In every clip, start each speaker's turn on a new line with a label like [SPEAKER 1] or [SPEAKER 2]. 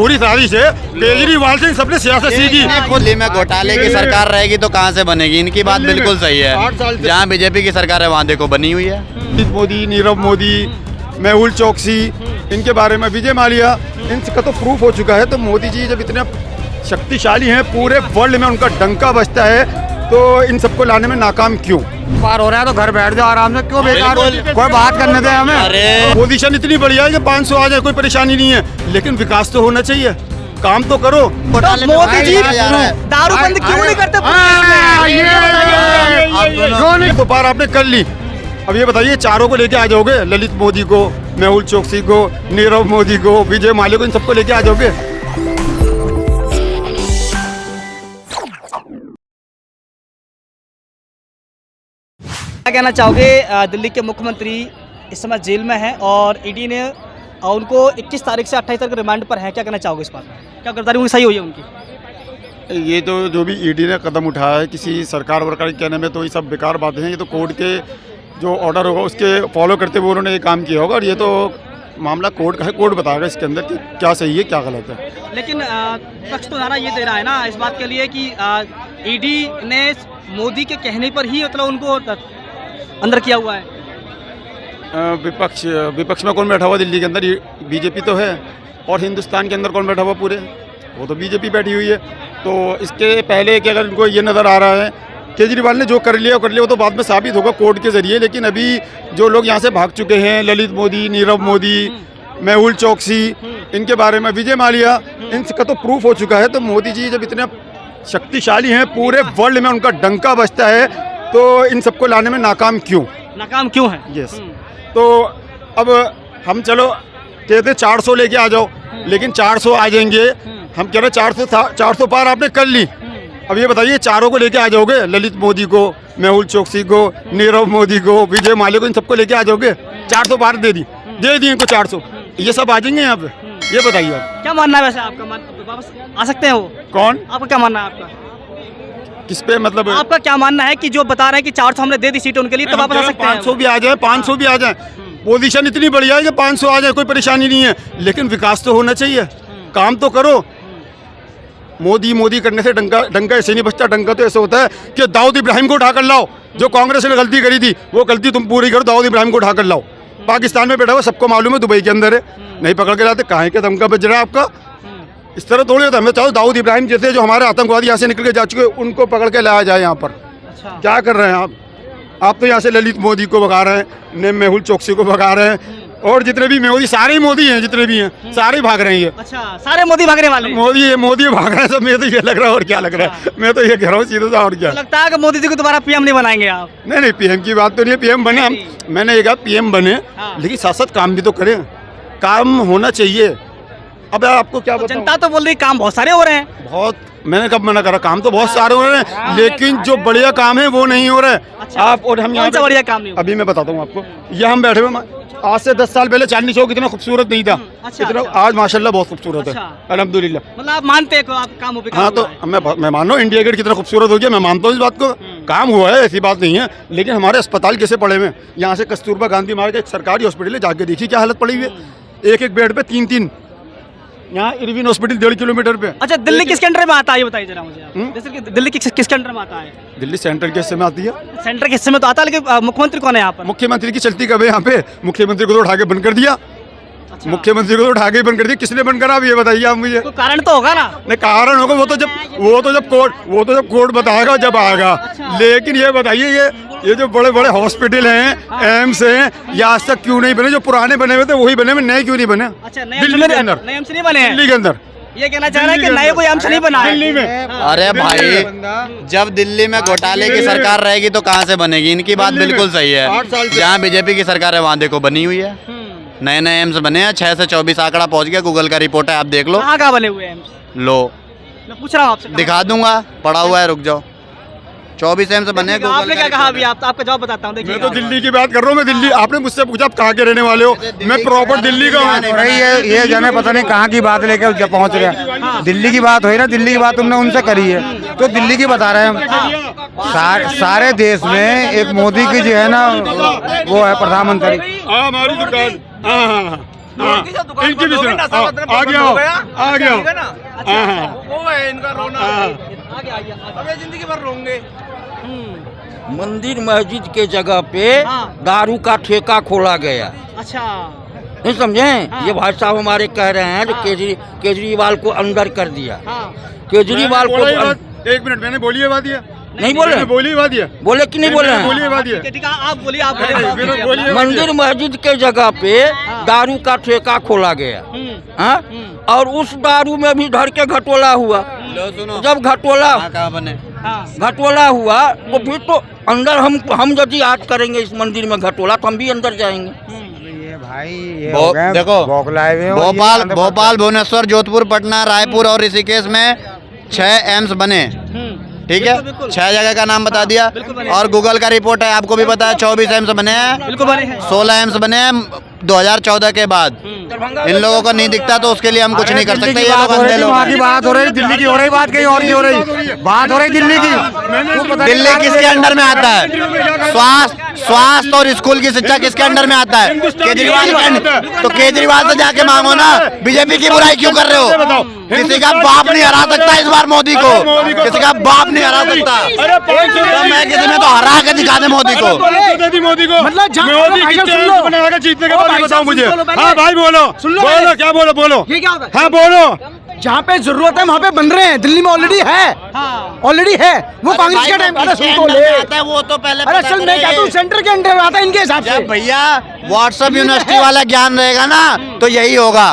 [SPEAKER 1] पूरी तारीख से केजरीवाल से सबने सियासत सीखी।
[SPEAKER 2] दिल्ली में घोटाले की सरकार रहेगी तो कहाँ से बनेगी? इनकी बात बिल्कुल सही है। जहाँ बीजेपी की सरकार है वहाँ देखो बनी हुई है।
[SPEAKER 1] मोदी, नीरव मोदी, मेहुल चोकसी, इनके बारे में विजय माल्या, इनका तो प्रूफ हो चुका है। तो मोदी जी जब इतने शक्तिशाली हैं, पूरे वर्ल्ड में उनका डंका बजता है, तो इन सबको लाने में नाकाम क्यों?
[SPEAKER 3] पार हो रहा है तो घर बैठ जाओ आराम से, क्यों बेकार कोई बात करने दे हमें।
[SPEAKER 2] अरे
[SPEAKER 1] पोजीशन इतनी बढ़िया है कि 500 आ जाए कोई परेशानी नहीं है, लेकिन विकास तो होना चाहिए, काम तो करो।
[SPEAKER 2] मोदी जी
[SPEAKER 3] दारू बंद क्यों नहीं करते?
[SPEAKER 1] तो पार आपने कर ली, अब ये बताइए चारों को लेके आ जाओगे? ललित मोदी को, मेहुल चोकसी को, नीरव मोदी को, विजय माल्या को, इन सबको लेके आ जाओगे?
[SPEAKER 3] क्या कहना चाहोगे? दिल्ली के मुख्यमंत्री इस समय जेल में हैं और ईडी ने उनको 21 तारीख से 28 तारीख रिमांड पर है। क्या कहना चाहोगे इस बात में? क्या गिरफ्तारी उनकी सही हुई है उनकी?
[SPEAKER 1] ये तो जो भी ईडी ने कदम उठाया है किसी सरकार वरकार के कहने में, तो ये सब बेकार बातें हैं। ये तो कोर्ट के जो ऑर्डर होगा उसके फॉलो करते हुए उन्होंने ये काम किया होगा, और ये तो मामला कोर्ट का है। कोर्ट बताएगा इसके अंदर कि क्या सही है क्या गलत है।
[SPEAKER 3] लेकिन पक्ष तो नारा ये दे रहा है ना इस बात के लिए कि ईडी ने मोदी के कहने पर ही मतलब उनको अंदर किया हुआ है।
[SPEAKER 1] विपक्ष में कौन बैठा हुआ दिल्ली के अंदर? बीजेपी तो है, और हिंदुस्तान के अंदर कौन बैठा हुआ पूरे? वो तो बीजेपी बैठी हुई है। तो इसके पहले कि अगर इनको ये नज़र आ रहा है केजरीवाल ने जो कर लिया वो तो बाद में साबित होगा कोर्ट के जरिए। लेकिन अभी जो लोग यहाँ से भाग चुके हैं, ललित मोदी, नीरव मोदी, मेहुल चोकसी, इनके बारे में विजय माल्या, इनका तो प्रूफ हो चुका है। तो मोदी जी जब इतने शक्तिशाली हैं, पूरे वर्ल्ड में उनका डंका बजता है, तो इन सबको लाने में नाकाम क्यों
[SPEAKER 3] है?
[SPEAKER 1] यस। तो अब हम चलो कहते 400 लेके आ जाओ, लेकिन 400 आ जाएंगे, हम कह रहे 400 पार आपने कर ली। अब ये बताइए चारों को लेके आ जाओगे? ललित मोदी को, मेहुल चोकसी को, नीरव मोदी को, विजय माल्या को, इन सबको लेके आ जाओगे? 400 पार दे दी इनको 400, ये सब आ जाएंगे यहाँ पे? ये बताइए आप
[SPEAKER 3] क्या मानना है वैसे आपका? वापस आ सकते हैं वो?
[SPEAKER 1] कौन?
[SPEAKER 3] आपका क्या मानना है? आपका
[SPEAKER 1] किस पे मतलब?
[SPEAKER 3] आपका क्या मानना है कि जो बता रहे हैं कि 400 हमने दे दी सीटें उनके लिए, तो वापस आ सकते हैं?
[SPEAKER 1] 500 भी आ जाए, 500 भी आ जाए, पोजीशन इतनी बढ़िया है कि 500 आ जाए कोई परेशानी नहीं है, लेकिन विकास तो होना चाहिए, काम तो करो। मोदी करने से डंका ऐसे नहीं बचता। डंका तो ऐसे होता है कि दाऊद इब्राहिम को उठाकर लाओ, जो कांग्रेस ने गलती करी थी वो गलती तुम पूरी करो, दाऊद इब्राहिम को उठाकर लाओ। पाकिस्तान में बैठा हुआ सबको मालूम है, दुबई के अंदर है, नहीं पकड़ के लाते, काहे के दमका बज रहा है आपका? इस तरह थोड़ी होता है। मैं चाहूँ दाऊद इब्राहिम जैसे जो हमारे आतंकवादी यहाँ से निकल के जा चुके उनको पकड़ के लाया जाए यहाँ पर।
[SPEAKER 3] अच्छा।
[SPEAKER 1] क्या कर रहे हैं आप तो यहाँ से ललित मोदी को भगा रहे हैं, मेहुल चोकसी को भगा रहे हैं, और जितने भी मोदी, सारे मोदी हैं, जितने भी हैं सारे भाग रहे हैं।
[SPEAKER 3] अच्छा, सारे मोदी भागने वाले?
[SPEAKER 1] मोदी भाग रहे हैं सब। मैं तो ये लग रहा है, और क्या लग रहा है? मैं तो ये कह रहा हूँ सीधा सा, और क्या
[SPEAKER 3] लगता है कि मोदी जी को दोबारा पीएम नहीं बनाएंगे आप?
[SPEAKER 1] नहीं, पीएम की बात तो नहीं है, पीएम बने हम, मैंने ये कहा पीएम बने, लेकिन साथ साथ काम भी तो करें, काम होना चाहिए। अब आपको क्या बताऊं?
[SPEAKER 3] जनता तो बोल रही काम बहुत सारे हो रहे हैं।
[SPEAKER 1] बहुत, मैंने कब मना करा? काम तो बहुत सारे हो रहे हैं, लेकिन जो बढ़िया काम है वो नहीं हो रहा है।
[SPEAKER 3] अच्छा,
[SPEAKER 1] आप और हम यहाँ
[SPEAKER 3] बढ़िया काम नहीं?
[SPEAKER 1] अभी मैं बताता हूँ आपको। यहाँ हम बैठे हुए, आज से 10 साल पहले चांदनी चौक इतना खूबसूरत नहीं था। इतना आज माशाल्लाह बहुत खूबसूरत है, अल्हम्दुलिल्लाह।
[SPEAKER 3] मतलब आप मानते हैं आप काम हो?
[SPEAKER 1] हाँ, तो मैं मान रहा हूँ इंडिया गेट कितना खूबसूरत हो गया, मैं मानता हूँ इस बात को। काम हुआ है, ऐसी बात नहीं है, लेकिन हमारे अस्पताल कैसे पड़े हुए? यहाँ से कस्तूरबा गांधी मार्ग एक सरकारी हॉस्पिटल है, जाके देखिए क्या हालत पड़ी हुई है। एक बेड पे 3-3। यहाँ इरविन हॉस्पिटल 1.5 किलोमीटर पे।
[SPEAKER 3] अच्छा, दिल्ली किसके अंडर में आता है ये बताइए जरा मुझे? जैसे कि दिल्ली किसके अंडर में आता है?
[SPEAKER 1] दिल्ली सेंटर के हिस्से में आती है।
[SPEAKER 3] सेंटर के हिस्से में तो आता है, लेकिन मुख्यमंत्री कौन है यहाँ पर?
[SPEAKER 1] मुख्यमंत्री की चलती कब है यहाँ पे? मुख्यमंत्री को तो उठा के बंद कर दिया। अच्छा। मुख्यमंत्री को तो उठा के बंद कर दिया, किसने बंद करा? आप ये बताइए आप मुझे।
[SPEAKER 3] तो कारण तो होगा ना? नहीं,
[SPEAKER 1] कारण होगा, वो तो जब कोर्ट बताएगा जब आएगा। अच्छा। लेकिन ये बताइए, ये जो बड़े बड़े हॉस्पिटल हैं, एम्स हैं, ये आज तक क्यों नहीं बने? जो पुराने बने हुए थे वही बने हुए, नए क्यों नहीं बने?
[SPEAKER 3] अच्छा,
[SPEAKER 1] दिल्ली के अंदर
[SPEAKER 3] नए एम्स नहीं बने?
[SPEAKER 1] दिल्ली के अंदर
[SPEAKER 3] ये कहना चाह रहा है कि नए कोई एम्स नहीं बना
[SPEAKER 1] दिल्ली में।
[SPEAKER 2] अरे भाई, जब दिल्ली में घोटाले की सरकार रहेगी तो कहाँ से बनेगी? इनकी बात बिल्कुल सही है। जहाँ बीजेपी की सरकार है वहाँ देखो बनी हुई है। नए एम्स बने हैं, 6 से 24 आंकड़ा पहुँच गया, गूगल का रिपोर्ट है, आप देख लो।
[SPEAKER 3] कहाँ बने हुए एम्स?
[SPEAKER 2] लो,
[SPEAKER 3] मैं पूछ रहा हूँ आपसे,
[SPEAKER 2] दिखा दूंगा, पड़ा हुआ है, रुक जाओ। 24 एम्स बने।
[SPEAKER 3] आपने क्या कहा? अभी आपका जवाब बताता हूँ।
[SPEAKER 1] मैं तो दिल्ली की बात कर रहा हूँ। मैं दिल्ली, आपने मुझसे पूछा आप कहाँ के रहने वाले हो? मैं प्रॉपर दिल्ली का हूँ।
[SPEAKER 4] ये जाने पता नहीं कहाँ की बात लेके पहुँच रहे हैं। दिल्ली की बात हुई ना, दिल्ली की बात तुमने उनसे करी है, तो दिल्ली की बता रहे हैं हम। सारे देश में एक मोदी की जो है ना वो है प्रधानमंत्री।
[SPEAKER 1] हमारी दुकान। इनकी भी सुनो, आ गया आ गया
[SPEAKER 5] वो है इनका रोना।
[SPEAKER 3] आगे आइए
[SPEAKER 5] अबे जिंदगी भर रोंगे।
[SPEAKER 6] मंदिर मस्जिद के जगह पे
[SPEAKER 3] हाँ।
[SPEAKER 6] दारू का ठेका खोला गया।
[SPEAKER 3] अच्छा
[SPEAKER 6] नहीं समझे?
[SPEAKER 3] हाँ।
[SPEAKER 6] ये भाई साहब हमारे कह रहे हैं कि
[SPEAKER 3] हाँ।
[SPEAKER 6] केजरीवाल को अंदर कर दिया।
[SPEAKER 3] हाँ
[SPEAKER 6] केजरीवाल को
[SPEAKER 1] एक मिनट मैंने बोली है बात ये
[SPEAKER 6] नहीं बोले?
[SPEAKER 1] मैंने बोली है बात ये
[SPEAKER 6] बोले कि नहीं बोले हैं?
[SPEAKER 1] बोली है बात ये
[SPEAKER 3] ठीक है आप बोलिए आप
[SPEAKER 1] मैंने बोली है बात ये।
[SPEAKER 6] मंदिर मस्जिद के जगह पे
[SPEAKER 3] हाँ।
[SPEAKER 6] दारू का ठेका खोला गया। हाँ? और उस दारू में भी धर के घटोला हुआ।
[SPEAKER 2] लो सुनो,
[SPEAKER 6] जब घटोला
[SPEAKER 2] कहाँ बने?
[SPEAKER 6] घटोला हुआ तो फिर तो अंदर हम यदि आज करेंगे इस मंदिर में घटोला तो हम भी अंदर जाएंगे।
[SPEAKER 4] ये भाई ये हो गए
[SPEAKER 2] देखो,
[SPEAKER 4] बौखलाए हुए हैं और ये
[SPEAKER 2] भोपाल
[SPEAKER 4] अंदर
[SPEAKER 2] भोपाल भुवनेश्वर जोधपुर पटना रायपुर और ऋषिकेश में 6 एम्स बने। ठीक है,
[SPEAKER 3] बिल्कुल।
[SPEAKER 2] 6 जगह का नाम बता दिया।
[SPEAKER 3] बिल्कुल बने।
[SPEAKER 2] और गूगल का रिपोर्ट है, आपको भी पता है 24 एम्स बने हैं,
[SPEAKER 3] बिल्कुल बने हैं
[SPEAKER 2] 16 एम्स बने हैं 2014 के बाद। इन लोगों को नहीं दिखता तो उसके लिए हम कुछ नहीं कर
[SPEAKER 4] दिल्ली
[SPEAKER 2] सकते।
[SPEAKER 4] की
[SPEAKER 2] ये
[SPEAKER 4] बात
[SPEAKER 2] लोग
[SPEAKER 4] हो रही
[SPEAKER 2] अंधे
[SPEAKER 4] थी,
[SPEAKER 2] लोग
[SPEAKER 4] वहाँ की
[SPEAKER 2] हैं।
[SPEAKER 4] बात हो रही, दिल्ली की हो रही बात, कहीं और की हो रही बात हो रही दिल्ली की। वो पता नहीं
[SPEAKER 2] दिल्ली
[SPEAKER 4] कहाँ
[SPEAKER 2] किसके अंडर में आता है? स्वास्थ्य और स्कूल की शिक्षा किसके अंडर में आता है? केजरीवाल के अंडर। तो केजरीवाल से जाके मांगो ना, बीजेपी की बुराई क्यों कर रहे हो? किसी का बाप नहीं हरा सकता इस बार मोदी को, किसी का बाप नहीं हरा सकता। तो मैं किसी में तो हरा के दिखा दे मोदी को।
[SPEAKER 1] मोदी को
[SPEAKER 3] मतलब
[SPEAKER 1] मोदी कितने बनाएगा जीतने के बाद ये बताओ मुझे। हाँ भाई बोलो बोलो क्या बोलो
[SPEAKER 3] ये क्या होता है?
[SPEAKER 1] हाँ बोलो।
[SPEAKER 5] जहाँ पे जरूरत है वहाँ पे बन रहे हैं। दिल्ली में ऑलरेडी है, ऑलरेडी है। वो कांग्रेस के टाइम अरे सुन तो ले,
[SPEAKER 2] आता है वो तो पहले
[SPEAKER 5] अरे
[SPEAKER 2] पता
[SPEAKER 5] चल मैं कहता हूँ
[SPEAKER 2] करेंगे।
[SPEAKER 5] सेंटर के अंडर में आता है इनके हिसाब से।
[SPEAKER 2] जब भैया व्हाट्सएप यूनिवर्सिटी वाला ज्ञान रहेगा ना तो यही होगा।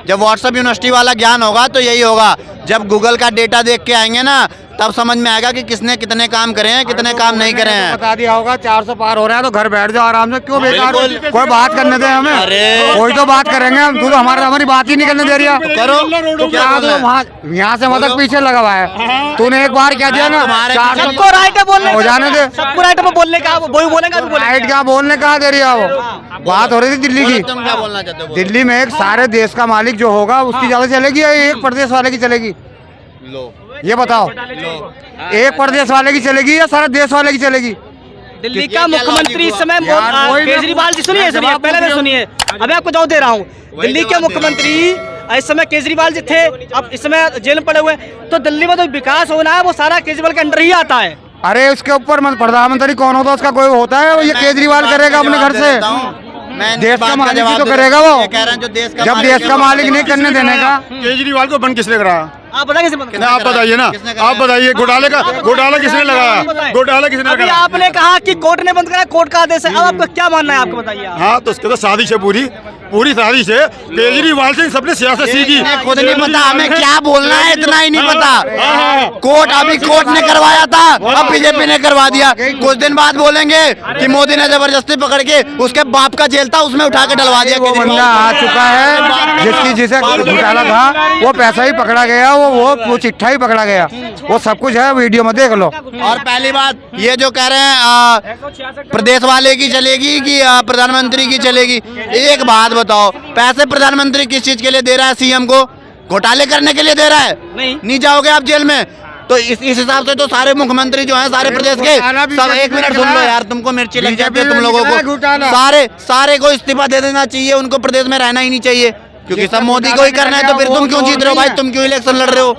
[SPEAKER 2] जब व्हाट्सएप यूनिवर्सिटी वाला ज्ञान होगा तो यही होगा। जब गूगल का डेटा देख के आएंगे ना तब समझ में आएगा कि किसने कितने काम करे हैं, कितने काम नहीं करे हैं।
[SPEAKER 4] बता दिया होगा 400 पार हो रहा है तो घर बैठ जाओ आराम से, क्यों बेकार कोई बात करने दे हमें।
[SPEAKER 2] अरे।
[SPEAKER 4] कोई तो बात करेंगे हम, तू तो हमारी बात ही नहीं करने दे रही है।
[SPEAKER 2] करो
[SPEAKER 4] तो क्या तो वहाँ यहाँ से मतलब पीछे लगा हुआ है। तूने एक बार क्या दिया ना
[SPEAKER 2] तुम्हारे
[SPEAKER 4] 400
[SPEAKER 3] सबको राइट है बोलने
[SPEAKER 4] हो जाने दे।
[SPEAKER 3] सबको राइट है बोलने का, वो बोलेगा भी
[SPEAKER 4] राइट क्या बोलने कहाँ दे रही है वो? बात हो रही थी दिल्ली की।
[SPEAKER 2] तुम क्या बोलना चाहते हो?
[SPEAKER 4] दिल्ली में एक सारे देश का मालिक जो होगा उसकी ज्यादा चलेगी या एक प्रदेश वाले की चलेगी?
[SPEAKER 2] लो
[SPEAKER 4] ये बताओ, एक प्रदेश वाले की चलेगी या सारे देश वाले की चलेगी?
[SPEAKER 3] दिल्ली का मुख्यमंत्री इस समय
[SPEAKER 4] यार, वही मैं
[SPEAKER 3] केजरीवाल जी सुनिए सुनिए
[SPEAKER 4] जवाब
[SPEAKER 3] पहले
[SPEAKER 4] पूछ
[SPEAKER 3] मैं सुनिए, अभी आपको जवाब दे रहा हूँ। दिल्ली के
[SPEAKER 2] जवाब दे
[SPEAKER 3] मुख्यमंत्री इस समय केजरीवाल जी थे, अब इस समय जेल में पड़े हुए हैं। तो दिल्ली में जो विकास होना है वो सारा केजरीवाल के अंडर ही आता है।
[SPEAKER 4] अरे उसके ऊपर प्रधानमंत्री कौन होता है उसका कोई होता है? वो ये केजरीवाल करेगा अपने घर से।
[SPEAKER 2] मैं
[SPEAKER 4] देश का
[SPEAKER 2] बात
[SPEAKER 4] मालिक ही
[SPEAKER 2] जवाब
[SPEAKER 4] तो
[SPEAKER 2] दे-
[SPEAKER 4] करेगा वो।
[SPEAKER 2] ये कह रहे हैं जो देश का
[SPEAKER 4] जब
[SPEAKER 2] मालिक
[SPEAKER 4] देश
[SPEAKER 2] है
[SPEAKER 4] का
[SPEAKER 2] वो
[SPEAKER 4] मालिक नहीं
[SPEAKER 2] करेगा।
[SPEAKER 4] करने देने का।
[SPEAKER 1] केजरीवाल को बंद किसने कराया?
[SPEAKER 3] आप बताइए किसे
[SPEAKER 1] नहीं, आप बताइए ना,
[SPEAKER 2] किसने
[SPEAKER 1] आप बताइए घोटाला किसने लगाया? घोटाला किसने
[SPEAKER 3] अभी
[SPEAKER 1] लगाया?
[SPEAKER 3] आपने कहा कि कोर्ट ने बंद कराया, कोर्ट का आदेश है। अब आपका क्या मानना है, आपको बताइए आप।
[SPEAKER 1] हाँ तो उसके तो साजिश है, पूरी साजिश है। केजरीवाल से सबने सियासत सीखी।
[SPEAKER 2] इन्हें खुद नहीं पता हमें क्या बोलना है, इतना ही नहीं पता।
[SPEAKER 1] हाँ।
[SPEAKER 2] कोर्ट ने करवाया था, अब बीजेपी ने करवा दिया। कुछ दिन बाद बोलेंगे कि मोदी ने जबरदस्ती पकड़ के उसके बाप का जेल था उसमें उठा के डलवा दिया।
[SPEAKER 4] वो बंदा आ चुका है जिसे घोटाला था, वो पैसा ही पकड़ा गया, वो चिट्ठा ही पकड़ा गया, वो सब कुछ है वीडियो में देख लो।
[SPEAKER 2] और पहली बात ये जो कह रहे हैं प्रदेश वाले की चलेगी कि प्रधानमंत्री की चलेगी, एक बात बताओ, पैसे प्रधानमंत्री किस चीज के लिए दे रहा है? सीएम को घोटाले करने के लिए दे रहा है? नहीं जाओगे आप जेल में? तो इस हिसाब से तो सारे मुख्यमंत्री जो हैं सारे प्रदेश के सब, एक मिनट सुन लो यार, तुमको मिर्ची लग जाती है तुम लोगों को। सारे को इस्तीफा दे देना चाहिए, उनको प्रदेश में रहना ही नहीं चाहिए, क्योंकि सब मोदी को ही करना है। तो फिर तुम क्यों जीत रहे हो भाई? तुम क्यों इलेक्शन लड़ रहे हो?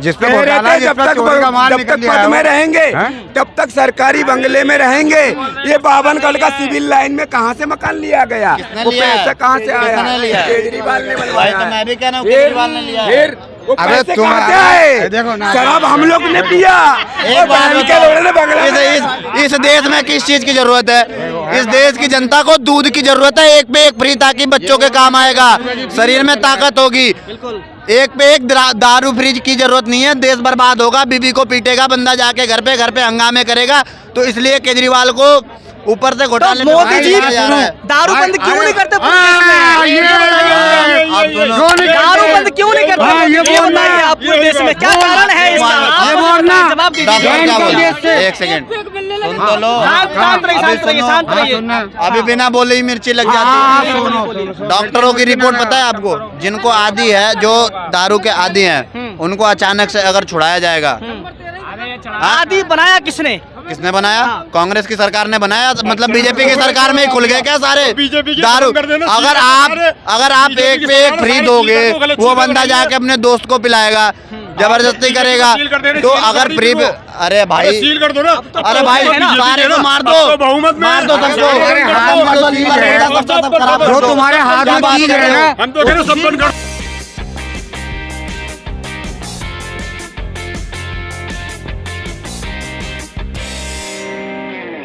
[SPEAKER 4] जिस पे घोटाला है, जिस पे चोरी का माल
[SPEAKER 7] जब
[SPEAKER 4] निकल
[SPEAKER 7] तक
[SPEAKER 4] गया
[SPEAKER 7] पद
[SPEAKER 4] है
[SPEAKER 7] में
[SPEAKER 4] वो।
[SPEAKER 7] रहेंगे
[SPEAKER 4] हैं?
[SPEAKER 7] तब तक सरकारी बंगले में रहेंगे। ये 52 का सिविल लाइन में कहाँ से मकान लिया गया?
[SPEAKER 2] किसने
[SPEAKER 7] वो
[SPEAKER 2] लिया है?
[SPEAKER 7] पैसा कहाँ से आया?
[SPEAKER 2] किसने लिया है?
[SPEAKER 7] केजरीवाल ने
[SPEAKER 2] भाई
[SPEAKER 7] बनवाया
[SPEAKER 2] तो
[SPEAKER 7] है।
[SPEAKER 2] मैं भी कह रहा हूँ
[SPEAKER 7] फिर-
[SPEAKER 2] केजरीवाल ने लिया है।
[SPEAKER 7] फिर वो
[SPEAKER 4] अबे
[SPEAKER 7] पैसे
[SPEAKER 4] तुम-
[SPEAKER 7] कहाँ से आए?
[SPEAKER 4] देखो ना-
[SPEAKER 7] शराब हम लोग ने पिया।
[SPEAKER 2] एक
[SPEAKER 7] और
[SPEAKER 2] बात
[SPEAKER 7] बहन के लोगों ने बंगला
[SPEAKER 2] बताओ, इस देश में किस चीज की जरूरत है? इस देश की जनता को दूध की जरूरत है, एक पे एक फ्री, ताकि बच्चों के काम आएगा, शरीर में ताकत होगी। एक पे एक दारू फ्रिज की जरूरत नहीं है। देश बर्बाद होगा, बीबी को पीटेगा बंदा, जाके घर पे हंगामे करेगा। तो इसलिए केजरीवाल को ऊपर से घोटाले में
[SPEAKER 3] मोदी जी
[SPEAKER 2] फंसाया जा रहा है।
[SPEAKER 3] दारू बंद क्यों नहीं करते? दारू बंद क्यों नहीं करते? ये बताइए आप, पूरे देश में क्या कारण है इसका? आप जवाब दीजिए।
[SPEAKER 2] डॉक्टर क्या बोल रहे हैं? एक सेकंड सुन तो लो।
[SPEAKER 3] शांत रहिए, शांत रहिए, शांत रहिए।
[SPEAKER 2] अभी बिना बोले ही मिर्ची लग जाती है। डॉक्टरों की रिपोर्ट पता है आपको? जिनको आदी है, जो दारू के आदी हैं, उनको अचानक से अगर छुड़ाया जाएगा,
[SPEAKER 3] आदि बनाया किसने?
[SPEAKER 2] किसने बनाया?
[SPEAKER 3] हाँ।
[SPEAKER 2] कांग्रेस की सरकार ने बनाया। मतलब बीजेपी की सरकार में ही खुल गए क्या सारे
[SPEAKER 1] बीजेपी की
[SPEAKER 2] दारू?
[SPEAKER 1] कर देना,
[SPEAKER 2] अगर
[SPEAKER 1] सीधे
[SPEAKER 2] आप
[SPEAKER 1] बीजेपी
[SPEAKER 2] एक
[SPEAKER 1] की
[SPEAKER 2] पे एक
[SPEAKER 1] सरकार
[SPEAKER 2] फ्री
[SPEAKER 1] भाई,
[SPEAKER 2] दोगे,
[SPEAKER 1] सीधे तो गलत
[SPEAKER 2] वो
[SPEAKER 1] सीधे
[SPEAKER 2] बंदा
[SPEAKER 1] कर
[SPEAKER 2] जाके अपने दोस्त को पिलाएगा, जबरदस्ती करेगा।
[SPEAKER 1] सील कर देना,
[SPEAKER 2] तो
[SPEAKER 1] सील
[SPEAKER 2] अगर
[SPEAKER 1] कर
[SPEAKER 2] फ्री
[SPEAKER 1] दो।
[SPEAKER 2] अरे भाई,
[SPEAKER 1] सील कर दो ना।
[SPEAKER 2] अरे भाई सारे को मार दो,
[SPEAKER 1] बहुमत में
[SPEAKER 2] मार दो सबको,
[SPEAKER 4] हमारे हाथ में
[SPEAKER 2] मार दो,
[SPEAKER 4] चीज
[SPEAKER 2] लीवर
[SPEAKER 4] है।
[SPEAKER 2] वगैरह सब खत्म करा दो।
[SPEAKER 4] जो तुम्हारे हाथ में चीज है ना,
[SPEAKER 1] हम तो कह रहे हैं सब बंद कर